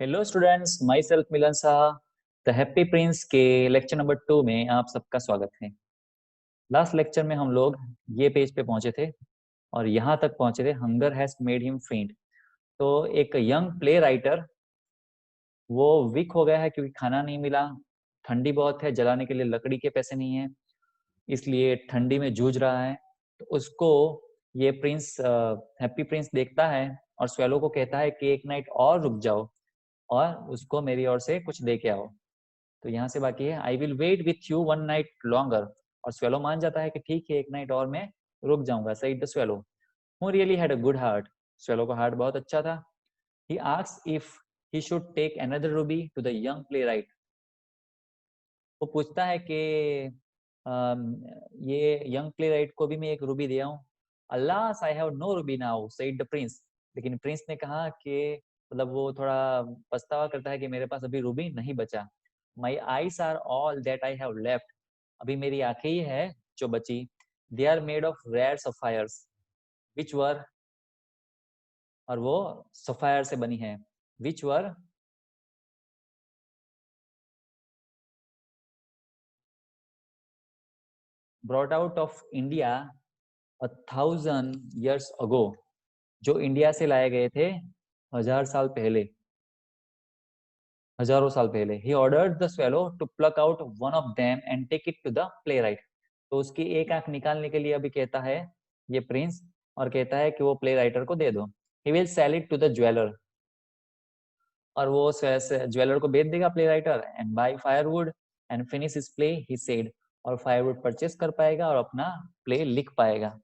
Hello students, my self Milan Shah. The happy Prince के lecture number 2 में आप सबका स्वागत है। लास्ट लेक्चर में हम लोग ये पेज पे पहुंचे थे और यहाँ तक पहुंचे थे, हंगर हैज मेड हिम फेंट। तो एक यंग प्ले राइटर वो वीक हो गया है क्योंकि खाना नहीं मिला, ठंडी बहुत है, जलाने के लिए लकड़ी के पैसे नहीं है, इसलिए ठंडी में जूझ रहा है। तो उसको ये प्रिंस, हैप्पी प्रिंस देखता है और स्वेलो को कहता है कि एक नाइट और रुक जाओ और उसको मेरी ओर से कुछ दे के आओ। तो यहाँ से बाकी है I will wait with you one night longer. और स्वेलो मान जाता है कि ठीक है, एक नाइट और मैं रुक जाऊंगा। Said the swallow who really had a good heart. Swallow का हार्ट बहुत अच्छा था। He asks if he should take another ruby to the young playwright. वो पूछता है कि ये यंग प्लेराइट को भी मैं एक रूबी दे आऊं। Alas I have no ruby now said the prince. लेकिन प्रिंस ने कहा कि मतलब वो थोड़ा पछतावा करता है कि मेरे पास अभी रूबी नहीं बचा। My eyes are all that I have left. अभी मेरी आंखें ही है जो बची। They are made of rare sapphires which were. और वो सफायर से बनी है। Which were brought out of India 1000 years ago। जो इंडिया से लाए गए थे 1000 साल पहले, हजारों साल पहले। He ordered the swallow to pluck out one of them and take it to the playwright. तो उसकी एक आंख निकालने के लिए अभी कहता है ये प्रिंस, और कहता है कि वो प्ले राइटर को दे दो। He will sell it to the jeweller. और वो ज्वेलर को बेच देगा play writer, and buy firewood and finish his play he said. और फायरवुड परचेस कर पाएगा और अपना प्ले लिख पाएगा।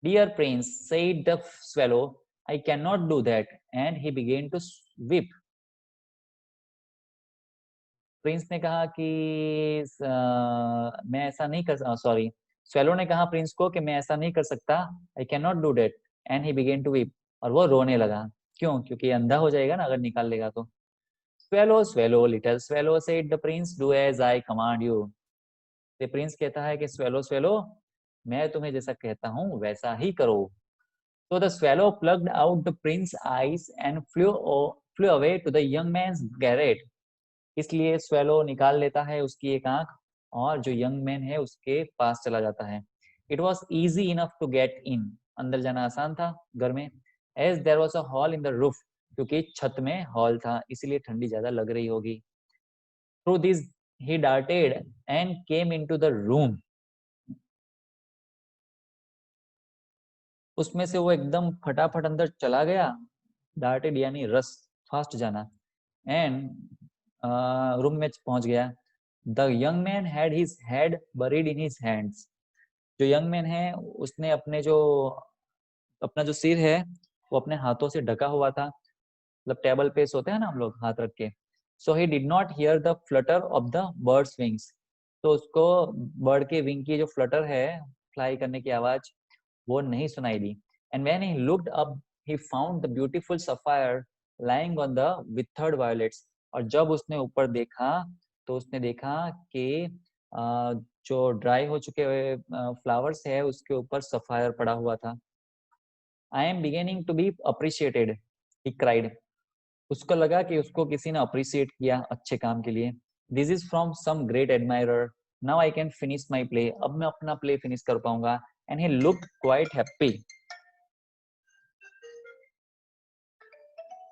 Dear prince said the swallow I cannot do that and he began to weep. Prince ने कहा कि मैं ऐसा नहीं कर, सॉरी, स्वेलो ने कहा प्रिंस को कि मैं ऐसा नहीं कर सकता, I cannot do that, and he began to weep. और वो रोने लगा। क्यों? क्योंकि अंधा हो जाएगा ना अगर निकाल लेगा तो। Swallow swallow little swallow said the prince do as I command you. ये प्रिंस कहता है कि स्वेलो स्वेलो, मैं तुम्हें जैसा कहता हूँ वैसा ही करो। So the swallow plucked out the prince's eyes and flew away to the young man's garret। इसलिए स्वेलो निकाल लेता है उसकी एक आंख और जो यंग मैन है उसके पास चला जाता है। It was easy enough to get in. अंदर जाना आसान था घर में। As there was a hole in the roof. क्योंकि छत में हॉल था इसलिए ठंडी ज्यादा लग रही होगी। Through this he darted and came into the room. उसमें से वो एकदम फटाफट अंदर चला गया। डार्टेड यानी रस, फास्ट जाना। एंड रूम में पहुंच गया। The young man had his head buried in his hands. जो यंग मैन है उसने अपना जो सिर है वो अपने हाथों से ढका हुआ था। मतलब टेबल पे सोते हैं ना हम लोग हाथ रख के। So he did not hear the flutter of the bird's wings. तो उसको बर्ड के विंग की जो फ्लटर है, फ्लाई करने की आवाज, वो नहीं सुनाई दी। And when he looked up he found the beautiful sapphire lying on the withered violets. और जब उसने ऊपर देखा तो उसने देखा कि जो ड्राई हो चुके हुए फ्लावर्स है उसके ऊपर सफायर पड़ा हुआ था। I am beginning to be appreciated he cried. उसको लगा कि उसको किसी ने अप्रिशिएट किया अच्छे काम के लिए। This is from some great admirer. Now I can finish my play. अब मैं अपना प्ले फिनिश कर पाऊंगा। And he looked quite happy.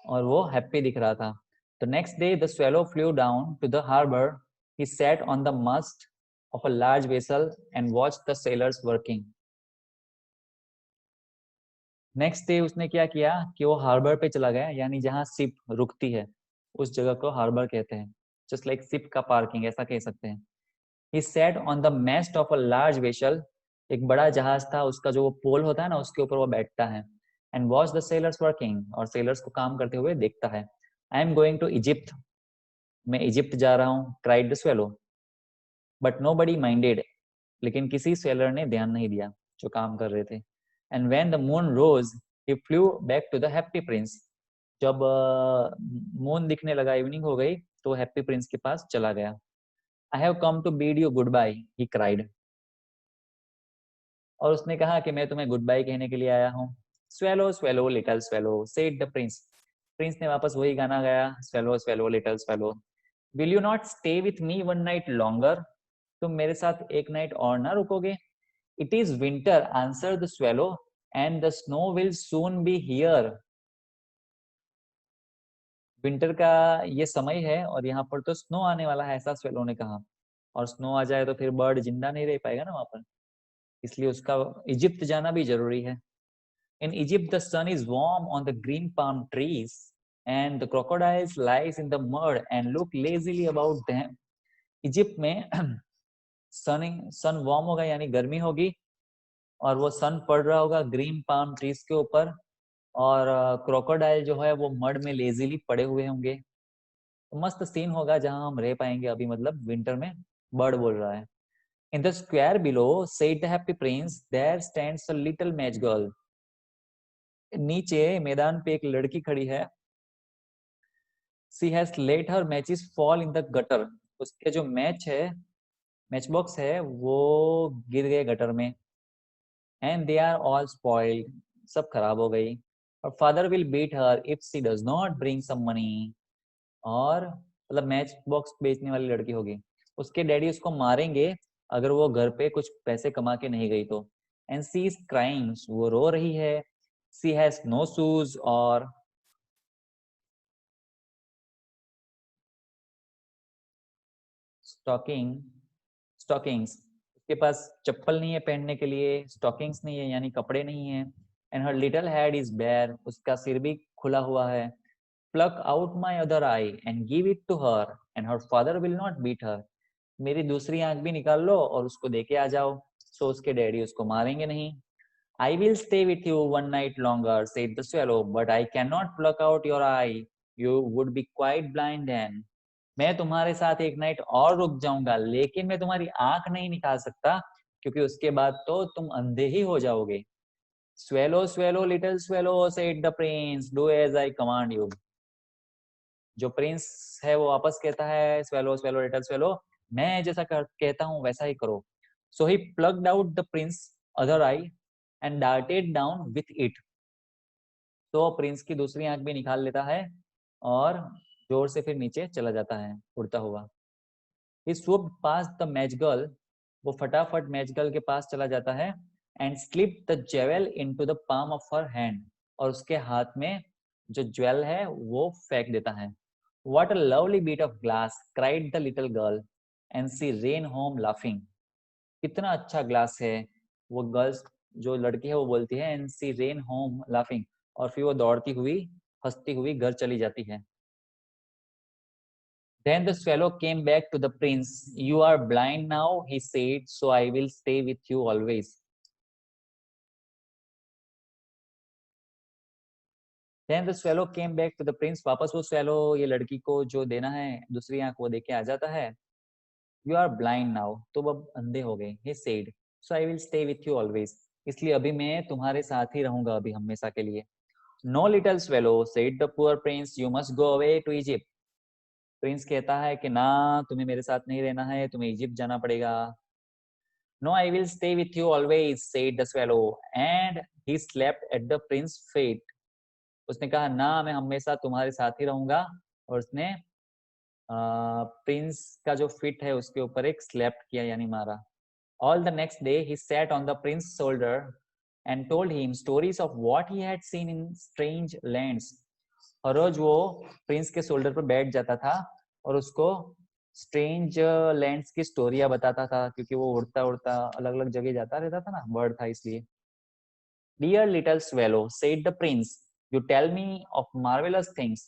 और वो हैप्पी दिख रहा था। The next day the swallow flew down to the harbour. He sat on the mast of a large vessel and watched the sailors working. Next day उसने क्या किया कि वो हार्बर पे चला गया, यानी जहाँ शिप रुकती है उस जगह को हार्बर कहते हैं। जस्ट लाइक शिप का पार्किंग ऐसा कह सकते हैं। He sat on the mast of a large vessel. एक बड़ा जहाज था, उसका जो पोल होता है ना उसके ऊपर वो बैठता है। And watch the sailors working. और सेलर्स को काम करते हुए देखता है। I am going to Egypt. मैं इजिप्ट जा रहा हूँ। Cried the swallow. But nobody minded. लेकिन किसी सेलर ने ध्यान नहीं दिया जो काम कर रहे थे। And when the moon rose he flew back to the happy prince. जब मून दिखने लगा, इवनिंग हो गई, तो हैप्पी प्रिंस के पास चला गया। I have come to bid you goodbye he cried. और उसने कहा कि मैं तुम्हें गुड बाय कहने के लिए आया हूँ। Swallow swallow little swallow said the prince. Prince ने वापस वही गाना गाया, swallow swallow little swallow, will you not stay with me one night longer, तुम मेरे साथ एक नाइट और ना रुकोगे? It is winter answer the swallow and the snow will soon be here, winter का ये समय है और यहाँ पर तो स्नो आने वाला है, ऐसा स्वेलो ने कहा। और स्नो आ जाए तो फिर बर्ड जिंदा नहीं रह पाएगा ना वहां पर, इसलिए उसका इजिप्ट जाना भी जरूरी है। In Egypt the sun is warm on the green palm trees and the crocodiles lies in the mud and look lazily about them, Egypt में सन वार्म होगा यानी गर्मी होगी, और वो सन पड़ रहा होगा ग्रीन पाम ट्रीज के ऊपर, और क्रोकोडाइल जो है वो मड में लेजीली पड़े हुए होंगे। तो मस्त सीन होगा जहां हम रह पाएंगे अभी, मतलब विंटर में। बर्ड बोल रहा है, in the square below said the happy prince there stands a little match girl, नीचे मैदान पे एक लड़की खड़ी है, she has let her matches fall in the gutter, उसके जो मैच बॉक्स है वो गिर गए गटर में, and they are all spoiled, सब खराब हो गई, और father will beat her if she does not bring some money, और मतलब मैच बॉक्स बेचने वाली लड़की होगी, उसके डैडी उसको मारेंगे अगर वो घर पे कुछ पैसे कमा के नहीं गई तो। एंड शी इज क्राइंग, वो रो रही है, शी हैज नो शूज और स्टॉकिंग्स, उसके पास चप्पल नहीं है पहनने के लिए, स्टॉकिंग्स नहीं है यानी कपड़े नहीं है, and her little head is bare, उसका सिर भी खुला हुआ है, pluck out my other eye and give it to her and her father will not beat her, मेरी दूसरी आंख भी निकाल लो और उसको देके आ जाओ, सो उसके डैडी उसको मारेंगे नहीं। I will stay with you one night longer, said the swallow, but I cannot pluck out your eye. You would be quite blind then. मैं तुम्हारे साथ एक नाइट और रुक जाऊंगा, लेकिन मैं तुम्हारी आंख नहीं निकाल सकता, क्योंकि उसके बाद तो तुम अंधे ही हो जाओगे। Swallow, swallow, little swallow, said the prince, do as I command you. जो प्रिंस है वो वापस कहता है, swallow, swallow, little swallow, मैं जैसा कहता हूँ वैसा ही करो। So he plucked out the prince other eye and darted down with it. तो प्रिंस की दूसरी आंख भी निकाल लेता है और जोर से फिर नीचे चला जाता है उड़ता हुआ। He swooped past the match girl, वो फटाफट मैच गर्ल के पास चला जाता है, and slipped the jewel into the palm of her hand, और उसके हाथ में जो ज्वेल है वो फेंक देता है। What a lovely bit of glass, cried the little girl, and she ran home laughing. कितना अच्छा ग्लास है, वो गर्ल्स जो लड़की है वो बोलती है, and she ran home laughing, और फिर वो दौड़ती हुई हंसती हुई घर चली जाती है। Then the swallow came back to the prince. You are blind now, he said, so I will stay with you always. Then the swallow came back to the prince. वापस वो swallow ये लड़की को जो देना है दूसरी आंख वो देके आ जाता है। You are blind now, तुम अब अंधे हो गए, he said, so I will stay with you always. इसलिए अभी मैं तुम्हारे साथ ही रहूंगा अभी हमेशा के लिए। No little swallow, said the poor prince, you must go away to Egypt. Prince कहता है कि ना, तुम्हें मेरे साथ नहीं रहना है, तुम्हें इजिप्ट जाना पड़ेगा। No, I will stay with you always, said the swallow, and he slept at the prince's feet. उसने कहा ना, मैं हमेशा तुम्हारे साथ ही रहूंगा, और उसने प्रिंस का जो फिट है उसके ऊपर एक स्लैप्ट किया यानी मारा। All the next day he sat on the prince's shoulder and told him stories of what he had seen in strange lands. हर रोज वो प्रिंस के शोल्डर पर बैठ जाता था और उसको स्ट्रेंज लैंड्स की स्टोरिया बताता था, क्योंकि वो उड़ता उड़ता अलग अलग जगह जाता रहता था ना, बर्ड था इसलिए। Dear little swallow, said the prince, you tell me of marvelous things.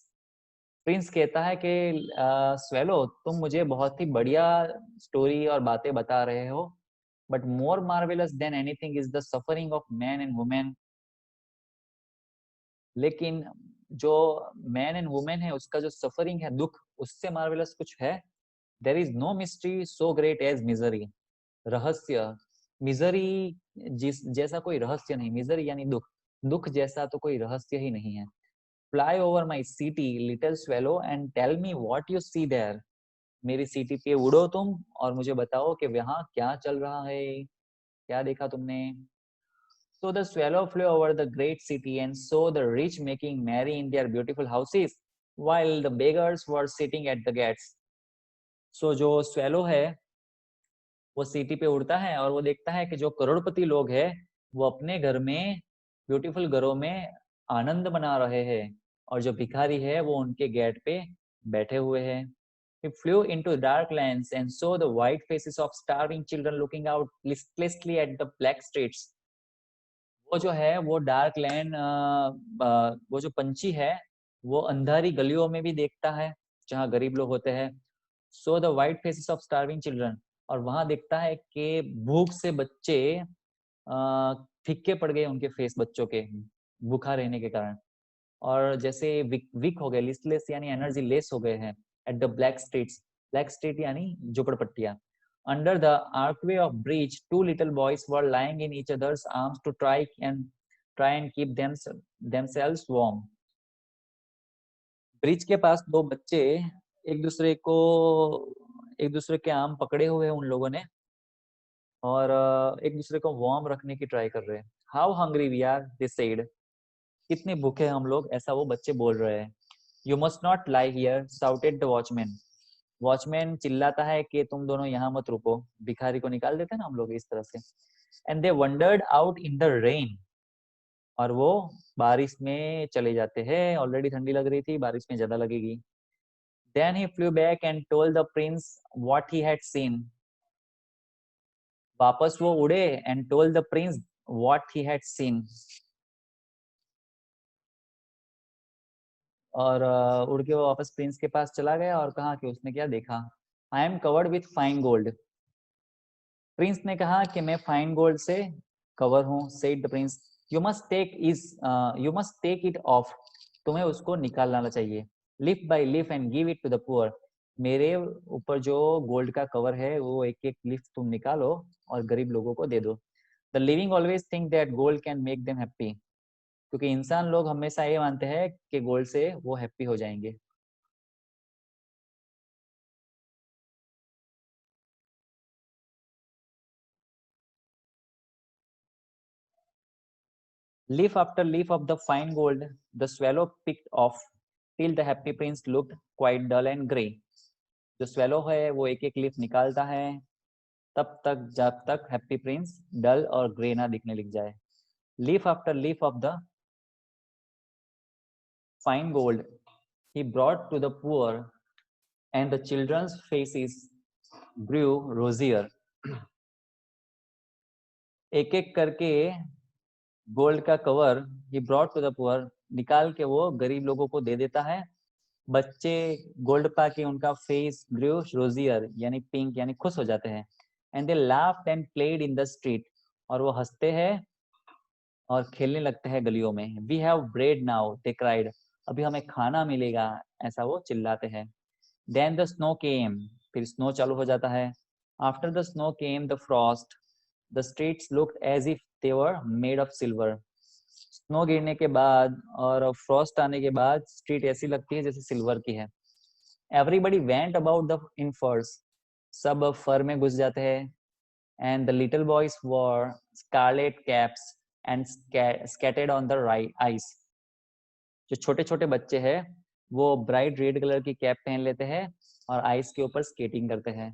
Prince कहता है कि स्वेलो तुम मुझे बहुत ही बढ़िया स्टोरी और बातें बता रहे हो, but more marvellous than anything is the suffering of man and women. लेकिन जो मैन एंड वुमेन है उसका जो सफरिंग है, दुख, उससे मार्वेलस कुछ है? There is no mystery so great as misery. रहस्य, मिजरी जिस जैसा कोई रहस्य नहीं, मिजरी यानी दुख, दुख जैसा तो कोई रहस्य ही नहीं है। Fly over my city little swallow and tell me what you see there. मेरी सिटी पे उड़ो तुम और मुझे बताओ कि वहाँ क्या चल रहा है, क्या देखा तुमने। So the swallow flew over the great city and saw the rich making merry in their beautiful houses, while the beggars were sitting at the gates. So जो swallow है वो सिटी पे उड़ता है और वो देखता है कि जो करोड़पति लोग हैं वो अपने घर में ब्यूटीफुल घरों में आनंद मना रहे हैं और जो भिखारी है वो उनके गेट पे बैठे हुए हैं. He flew into dark lands and saw the white faces of starving children looking out listlessly at the black streets. वो जो है वो डार्क लैंड वो जो पंछी है वो अंधारी गलियों में भी देखता है जहाँ गरीब लोग होते हैं. So the white faces of starving children, और वहां देखता है कि भूख से बच्चे फीके पड़ गए उनके फेस बच्चों के भूखा रहने के कारण, और जैसे वीक हो गए, लिस्टलेस यानी एनर्जी लेस हो गए हैं. At the black streets, black street यानी झोपड़पट्टियां. Under the archway of bridge, two little boys were lying in each other's arms to try and keep themselves warm. Bridge के पास दो बच्चे एक दूसरे के आर्म पकड़े हुए हैं उन लोगों ने और एक दूसरे को वार्म रखने की ट्राई कर रहे हैं. How hungry we are, they said. कितने भूखे हम लोग, ऐसा वो बच्चे बोल रहे हैं. You must not lie here, shouted the watchman. Watchman चिल्लाता है कि तुम दोनों यहाँ मत रुको. भिखारी को निकाल देते हैं ना हम लोग इस तरह से. And they wandered out in the rain, और वो बारिश में चले जाते हैं. ऑलरेडी ठंडी लग रही थी, बारिश में ज्यादा लगेगी. Then he flew back and told the prince what he had seen. वापस वो उड़े and told the prince what he had seen, और उड़ के वो वापस प्रिंस के पास चला गया और कहा कि उसने क्या देखा. I am covered with fine gold. Prince ने कहा कि मैं फाइन गोल्ड से कवर हूँ. Said the prince, you must take it off. तुम्हें उसको निकालना चाहिए. Leaf by leaf and give it to the poor. मेरे ऊपर जो गोल्ड का कवर है वो एक एक लीफ तुम निकालो और गरीब लोगों को दे दो. The living always think that gold can make them happy. क्योंकि इंसान लोग हमेशा ये मानते हैं कि गोल्ड से वो हैप्पी हो जाएंगे. Leaf after leaf of the fine gold the swallow picked off till the happy prince looked quite dull and grey. जो swallow है वो एक एक लीफ निकालता है तब तक जब तक हैप्पी प्रिंस डल और ग्रे ना दिखने लग जाए. Leaf after leaf of the fine gold he brought to the poor and the children's faces grew rosier. एक एक करके गोल्ड का cover he brought to the poor निकाल के वो गरीब लोगों को दे देता है. बच्चे गोल्ड पा के उनका फेस ग्रो रोजियर यानी पिंक यानी खुश हो जाते हैं. And they laughed and played in the street, और वो हंसते हैं और खेलने लगते हैं गलियों में. We have bread now they cried. अभी हमें खाना मिलेगा, ऐसा वो चिल्लाते हैं. Then the snow came. फिर स्नो चालू हो जाता है. After the snow came the frost. The streets looked as if they were made of silver. Snow गिरने के बाद और फ्रॉस्ट आने के बाद स्ट्रीट ऐसी लगती है जैसे सिल्वर की है. Everybody went about the in furs. सब फर में घुस जाते हैं. And the little boys wore scarlet caps and scattered on the ice. जो छोटे छोटे बच्चे हैं वो ब्राइट रेड कलर की कैप पहन लेते हैं और आइस के ऊपर स्केटिंग करते हैं.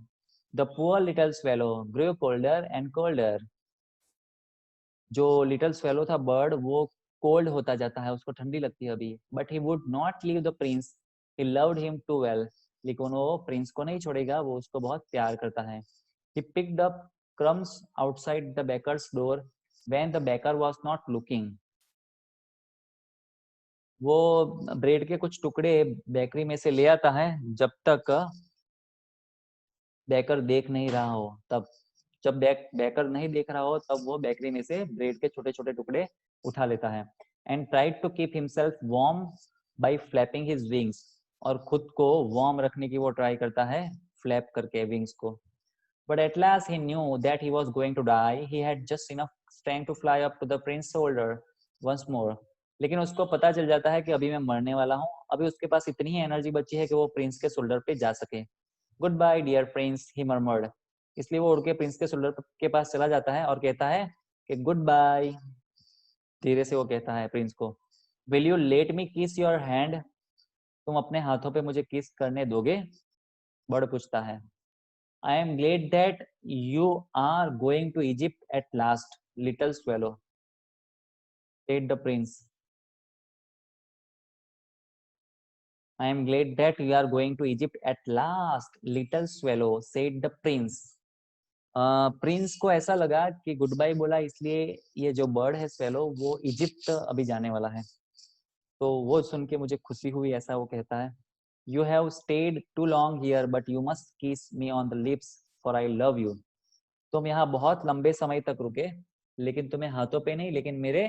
The poor little swallow grew colder and colder. जो लिटिल स्वेलो था बर्ड वो कोल्ड होता जाता है, उसको ठंडी लगती है अभी. But he would not leave the prince, he loved him too well. लेकिन वो प्रिंस को नहीं छोड़ेगा, वो उसको बहुत प्यार करता है. He picked up crumbs outside the baker's door when the baker was not looking. वो ब्रेड के कुछ टुकड़े बेकरी में से ले आता है जब तक बेकर देख नहीं रहा हो. तब जब बेकर नहीं देख रहा हो तब वो बेकरी में से ब्रेड के छोटे छोटे टुकड़े उठा लेता है. And tried to keep himself warm by flapping his wings. और खुद को वार्म रखने की वो ट्राई करता है फ्लैप करके विंग्स को. But at last he knew that he was going to die. He had just enough strength to fly up to the prince's shoulder once more. लेकिन उसको पता चल जाता है कि अभी मैं मरने वाला हूँ. अभी उसके पास इतनी ही एनर्जी बची है कि वो प्रिंस के शोल्डर पे जा सके. गुड बाय डियर प्रिंस, ही मर्मर्ड. इसलिए वो उड़ के प्रिंस के शोल्डर के पास चला जाता है और कहता है कि गुड बाय. धीरे से वो कहता है प्रिंस को, विल यू लेट मी किस योर हैंड, तुम अपने हाथों पे मुझे किस करने दोगे? बर्ड पूछता है। I am glad that you are going to Egypt at last little swallow, said the prince. I am glad that you are going to Egypt at last, little swallow, said the prince. Prince को ऐसा लगा कि good bye बोला इसलिए ये जो bird है swallow वो इजिप्ट अभी जाने वाला है, तो वो सुन के मुझे खुशी हुई, ऐसा वो कहता है। You have stayed too long here but you must kiss me on the lips for I love you. तुम यहाँ बहुत लंबे समय तक रुके, लेकिन तुम्हें हाथों पे नहीं लेकिन मेरे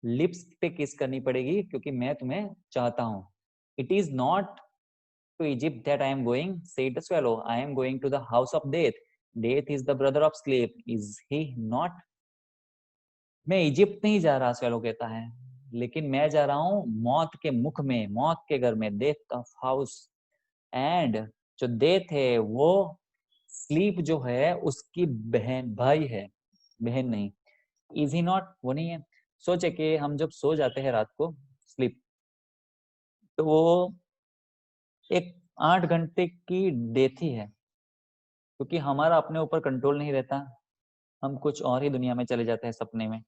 लिप्स पे किस करनी पड़ेगी क्योंकि मैं तुम्हें चाहता हूँ। It is not to Egypt that I am going, said the swallow. I am going to the house of death. Death is the brother of sleep. Is he not? मैं इजिप्ट नहीं जा रहा, स्वेलो कहता है, लेकिन मैं जा रहा हूँ मौत के मुख में, मौत के घर में, डेथ ऑफ हाउस। एंड जो डेथ है वो स्लीप जो है उसकी बहन, भाई है, बहन नहीं। इज ही नॉट, वो नहीं है। सोचे कि हम जब सो जाते हैं रात को, स्लीप, तो वो एक 8 घंटे की डेथ ही है, क्योंकि हमारा अपने ऊपर कंट्रोल नहीं रहता, हम कुछ और ही दुनिया में चले जाते हैं सपने में।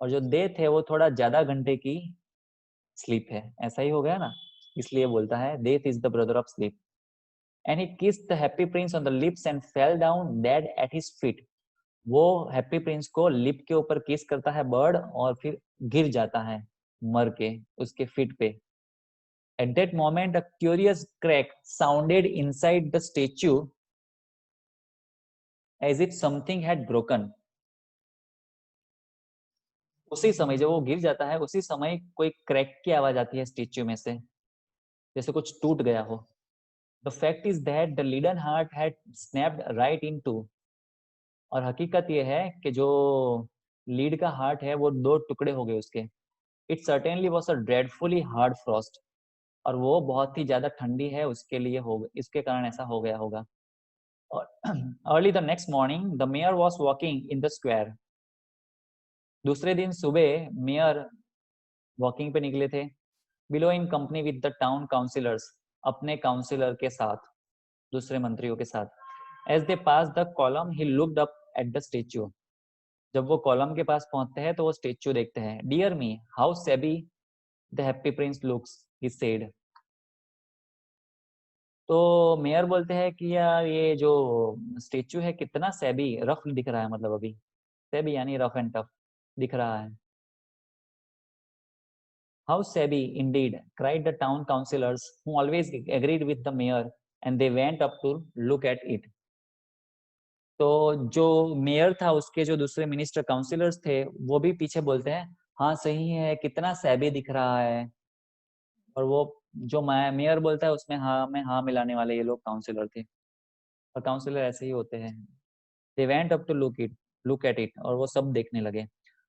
और जो डेथ है वो थोड़ा ज्यादा घंटे की स्लीप है, ऐसा ही हो गया ना, इसलिए बोलता है death is the brother of sleep. And he kissed the happy Prince on the lips and fell down dead at his feet. वो हैप्पी प्रिंस को लिप के ऊपर किस करता है बर्ड, और फिर गिर जाता है मर के उसके फीट पे। At that moment, a curious crack sounded inside the statue as if something had broken. उसी समय जब वो गिर जाता है, उसी समय कोई क्रैक की आवाज आती है स्टेच्यू में से, जैसे कुछ टूट गया हो। The fact is that the leaden heart had snapped right in two. और हकीकत ये है कि जो लीड का हार्ट है वो 2 टुकड़े हो गए उसके। It certainly was a dreadfully hard frost. और वो बहुत ही ज्यादा ठंडी है उसके लिए हो, इसके कारण ऐसा हो गया होगा। और early the next morning, the mayor was walking in the square. दूसरे दिन सुबह मेयर वॉकिंग पे निकले थे, below in company with the town councillors, अपने काउंसिलर के साथ, दूसरे मंत्रियों के साथ। As they pass the column he looked up at the statue. जब वो कॉलम के पास पहुंचते हैं तो वो स्टेच्यू देखते हैं। Dear me, how shabby the happy prince looks, he said. तो मेयर बोलते हैं कि यार ये जो स्टेच्यू है कितना सेबी, रफ दिख रहा है, मतलब अभी सेबी यानी रफ एंड टफ दिख रहा है। How shabby indeed, cried the town councillors, who always agreed with the mayor, and they went up to look at it. तो जो मेयर था उसके जो दूसरे मिनिस्टर काउंसिलर्स थे वो भी पीछे बोलते हैं, हाँ सही है, कितना सैबी दिख रहा है। और वो जो मेयर बोलता है उसमें हाँ में हाँ मिलाने वाले ये लोग काउंसिलर थे, और काउंसिलर ऐसे ही होते हैं। They went up to look at it, और वो सब देखने लगे।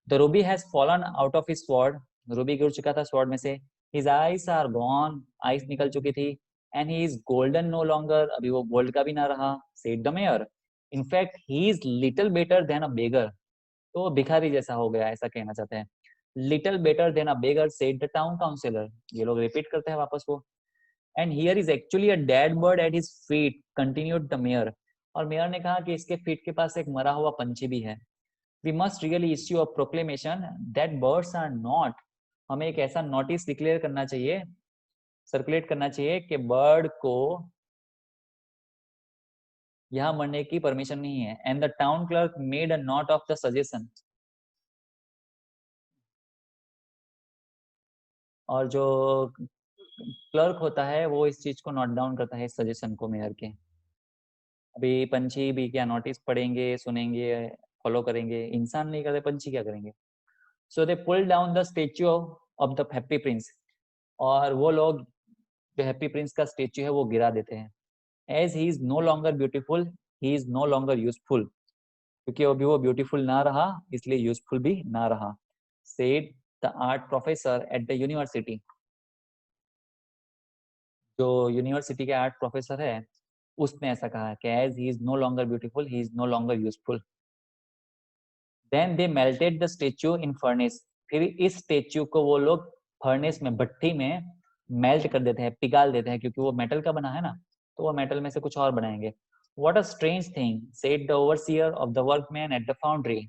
The ruby has fallen out of his sword. Ruby गिर चुका था स्वॉर्ड में से। His eyes are gone. Ice निकल चुकी थी। And he is golden no longer. अभी वो गोल्ड का भी ना रहा। Said the mayor. In fact, he is little better than a beggar. तो वो भिखारी जैसा हो गया, ऐसा कहना चाहते हैं। Little better than a beggar, said the town councillor. ये लोग रिपीट करते हैं वापस वो। And here is actually a dead bird at his feet, continued the mayor. और मेयर ने कहा कि इसके फीट के पास एक मरा हुआ पंछी भी है। We must really issue a proclamation that birds are not. हमें एक ऐसा नोटिस डिक्लेयर करना चाहिए, सर्कुलेट करना चाहिए कि बर्ड को यहाँ मरने की परमिशन नहीं है। And the town clerk made a note of the suggestion. और जो क्लर्क होता है वो इस चीज को नोट डाउन करता है, इस सजेशन को मेयर के। अभी पंछी भी क्या नोटिस पढ़ेंगे, सुनेंगे, फॉलो करेंगे, इंसान नहीं करते, पंछी क्या करेंगे। So they pull down the statue of the happy prince, और वो लोग जो हैप्पी प्रिंस का स्टेच्यू है वो गिरा देते हैं। As he is no longer beautiful, he is no longer useful, क्योंकि अभी वो ब्यूटीफुल ना रहा इसलिए यूजफुल भी ना रहा। Said the art professor at the university. जो यूनिवर्सिटी के आर्ट प्रोफेसर है उसने ऐसा कहा कि as he is no longer beautiful, he is no longer useful. Then they melted the statue in furnace. फिर इस स्टेच्यू को वो लोग फर्नेस में, भट्टी में मेल्ट कर देते हैं, पिघाल देते हैं, क्योंकि वो मेटल का बना है ना, तो वो मेटल में से कुछ और बनाएंगे। What a strange thing, said the overseer of the workman at the foundry.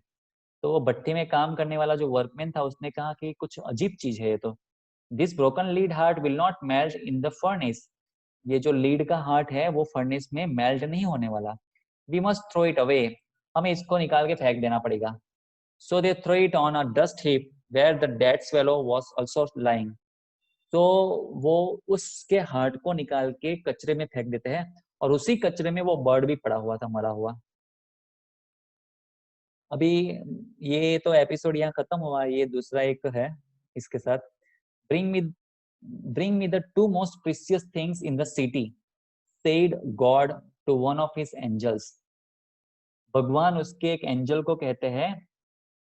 तो वो भट्टी में काम करने वाला जो वर्कमैन था, उसने कहा कि कुछ अजीब चीज है ये तो। This broken lead heart will not melt in the furnace. ये जो लीड का हार्ट है वो फर्नेस में मेल्ट नहीं होने वाला। We must throw it away. हमें इसको निकाल के फेंक देना पड़ेगा। So they threw it on a dust heap where the dead swallow was also lying. तो वो उसके हार्ट को निकाल के कचरे में फेंक देते हैं, और उसी कचरे में वो बर्ड भी पड़ा हुआ था, मरा हुआ। अभी ये तो एपिसोड यहाँ खत्म हुआ, ये दूसरा एक है इसके साथ। bring me the two most precious things in the city, said God to one of his angels. भगवान उसके एक एंजल को कहते हैं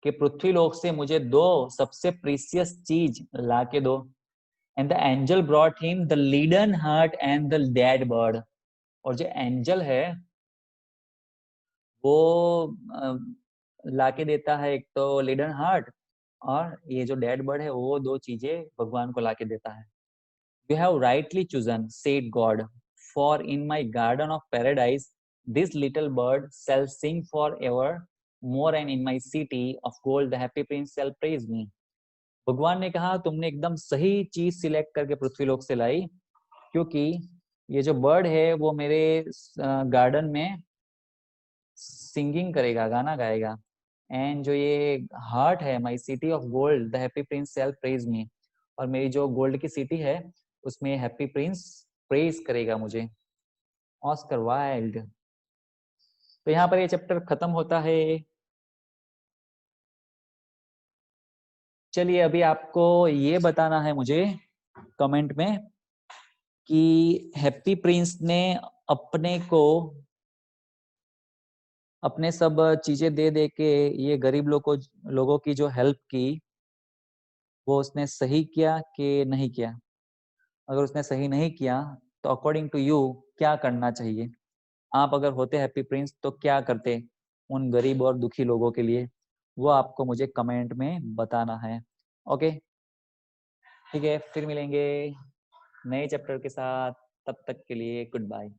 कि पृथ्वी लोक से मुझे दो सबसे प्रीसियस चीज ला के दो। And the angel brought him the leaden heart and the dead bird. और जो एंजल है वो लाके देता है एक तो लीडन हार्ट, और ये जो डेड बर्ड है वो दो चीजें भगवान को लाके देता है। You have rightly chosen, said God, for in my garden of paradise this little bird shall sing forever more, and in my city of gold the happy prince shall praise me. भगवान ने कहा तुमने एकदम सही चीज select करके पृथ्वीलोक से लाई, क्योंकि ये जो बर्ड है वो मेरे गार्डन में सिंगिंग करेगा, गाना गाएगा। एंड जो ये हार्ट है, my city of gold the happy prince shall praise me, और मेरी जो गोल्ड की सिटी है उसमें हैप्पी प्रिंस प्रेज करेगा मुझे। Oscar Wilde. तो यहाँ पर ये चैप्टर खत्म होता है। चलिए अभी आपको ये बताना है मुझे कमेंट में कि हैप्पी प्रिंस ने अपने को अपने सब चीजें दे दे के ये गरीब लोगों की जो हेल्प की, वो उसने सही किया कि नहीं किया? अगर उसने सही नहीं किया तो अकॉर्डिंग टू यू क्या करना चाहिए? आप अगर होते हैप्पी प्रिंस तो क्या करते उन गरीब और दुखी लोगों के लिए? वो आपको मुझे कमेंट में बताना है। ओके, ठीक है, फिर मिलेंगे नए चैप्टर के साथ। तब तक के लिए गुड बाय।